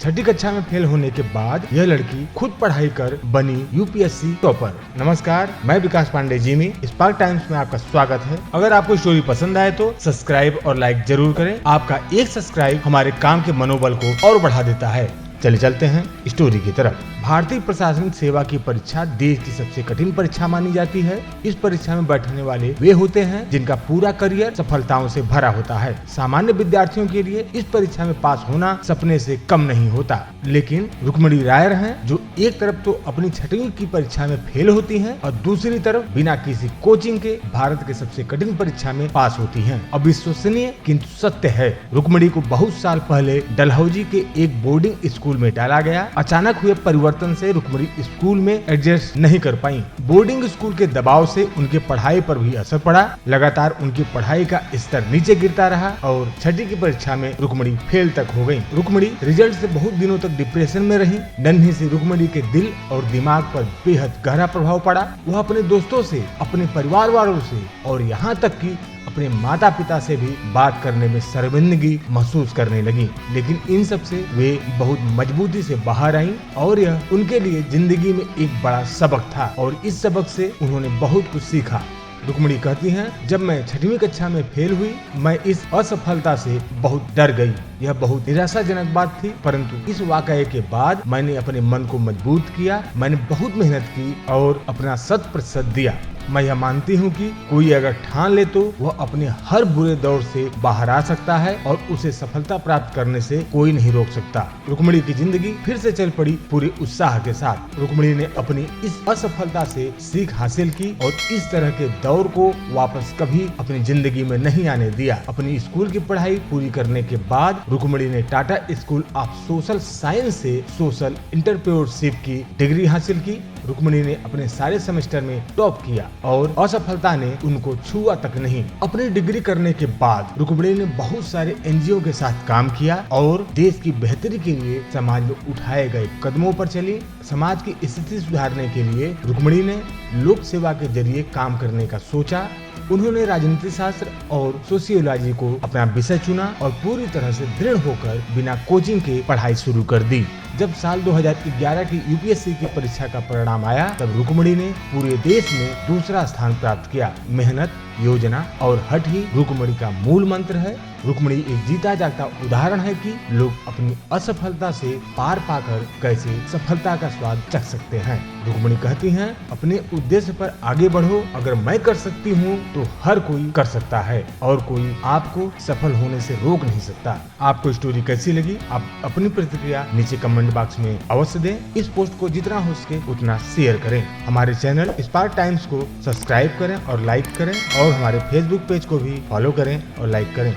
छठी कक्षा में फेल होने के बाद यह लड़की खुद पढ़ाई कर बनी यूपीएससी टॉपर। नमस्कार, मैं विकास पांडे जी में स्पार्क टाइम्स में आपका स्वागत है। अगर आपको स्टोरी पसंद आए तो सब्सक्राइब और लाइक जरूर करें। आपका एक सब्सक्राइब हमारे काम के मनोबल को और बढ़ा देता है। चलिए चलते हैं स्टोरी की तरफ। भारतीय प्रशासनिक सेवा की परीक्षा देश की सबसे कठिन परीक्षा मानी जाती है। इस परीक्षा में बैठने वाले वे होते हैं जिनका पूरा करियर सफलताओं से भरा होता है। सामान्य विद्यार्थियों के लिए इस परीक्षा में पास होना सपने से कम नहीं होता, लेकिन रुक्मिणी राय हैं जो एक तरफ तो अपनी छठवीं की परीक्षा में फेल होती हैं और दूसरी तरफ बिना किसी कोचिंग के भारत के सबसे कठिन परीक्षा में पास होती हैं। अविश्वसनीय किंतु सत्य है, रुक्मिणी को बहुत साल पहले डलहौजी के एक बोर्डिंग स्कूल में डाला गया। अचानक हुए परिवर्तन से रुक्मिणी स्कूल में एडजस्ट नहीं कर पाई। बोर्डिंग स्कूल के दबाव से उनके पढ़ाई पर भी असर पड़ा। लगातार उनकी पढ़ाई का स्तर नीचे गिरता रहा और छठी की परीक्षा में रुक्मिणी फेल तक हो गयी। रुक्मिणी रिजल्ट से बहुत दिनों तक डिप्रेशन में रही। नन्ही से रुक्मिणी के दिल और दिमाग पर बेहद गहरा प्रभाव पड़ा। वह अपने दोस्तों से, अपने परिवार वालों से और यहाँ तक कि अपने माता पिता से भी बात करने में शर्मिंदगी महसूस करने लगी। लेकिन इन सब से वे बहुत मजबूती से बाहर आईं और यह उनके लिए जिंदगी में एक बड़ा सबक था और इस सबक से उन्होंने बहुत कुछ सीखा। रुक्मिणी कहती हैं, जब मैं छठवीं कक्षा में फेल हुई, मैं इस असफलता से बहुत डर गई। यह बहुत निराशाजनक बात थी, परंतु इस वाकये के बाद मैंने अपने मन को मजबूत किया। मैंने बहुत मेहनत की और अपना 100% दिया। मैं यह मानती हूँ कि कोई अगर ठान ले तो वह अपने हर बुरे दौर से बाहर आ सकता है और उसे सफलता प्राप्त करने से कोई नहीं रोक सकता। रुक्मिणी की जिंदगी फिर से चल पड़ी पूरे उत्साह के साथ। रुक्मिणी ने अपनी इस असफलता से सीख हासिल की और इस तरह के दौर को वापस कभी अपनी जिंदगी में नहीं आने दिया। अपनी स्कूल की पढ़ाई पूरी करने के बाद रुक्मिणी ने Tata school of social science से सोशल एंटरप्रेन्योरशिप की डिग्री हासिल की। रुक्मिणी ने अपने सारे सेमेस्टर में टॉप किया और असफलता ने उनको छुआ तक नहीं। अपनी डिग्री करने के बाद रुक्मिणी ने बहुत सारे एनजीओ के साथ काम किया और देश की बेहतरी के लिए समाज में उठाए गए कदमों पर चली। समाज की स्थिति सुधारने के लिए रुक्मिणी ने लोक सेवा के जरिए काम करने का सोचा। उन्होंने राजनीति शास्त्र और सोशियोलॉजी को अपना विषय चुना और पूरी तरह से दृढ़ होकर बिना कोचिंग के पढ़ाई शुरू कर दी। जब साल 2011 की यूपीएससी की परीक्षा का परिणाम आया, तब रुक्मिणी ने पूरे देश में दूसरा स्थान प्राप्त किया। मेहनत, योजना और हठ ही रुक्मिणी का मूल मंत्र है। रुक्मिणी एक जीता जागता उदाहरण है कि लोग अपनी असफलता से पार पाकर कैसे सफलता का स्वाद चख सकते हैं। रुक्मिणी कहती हैं, अपने उद्देश्य पर आगे बढ़ो। अगर मैं कर सकती हूँ तो हर कोई कर सकता है और कोई आपको सफल होने से रोक नहीं सकता। आपको स्टोरी कैसी लगी? आप अपनी प्रतिक्रिया नीचे कमेंट बॉक्स में अवश्य दें। इस पोस्ट को जितना हो सके उतना शेयर करें। हमारे चैनल स्पार्क टाइम्स को सब्सक्राइब करें और लाइक करें और हमारे फेसबुक पेज को भी फॉलो करें और लाइक करें।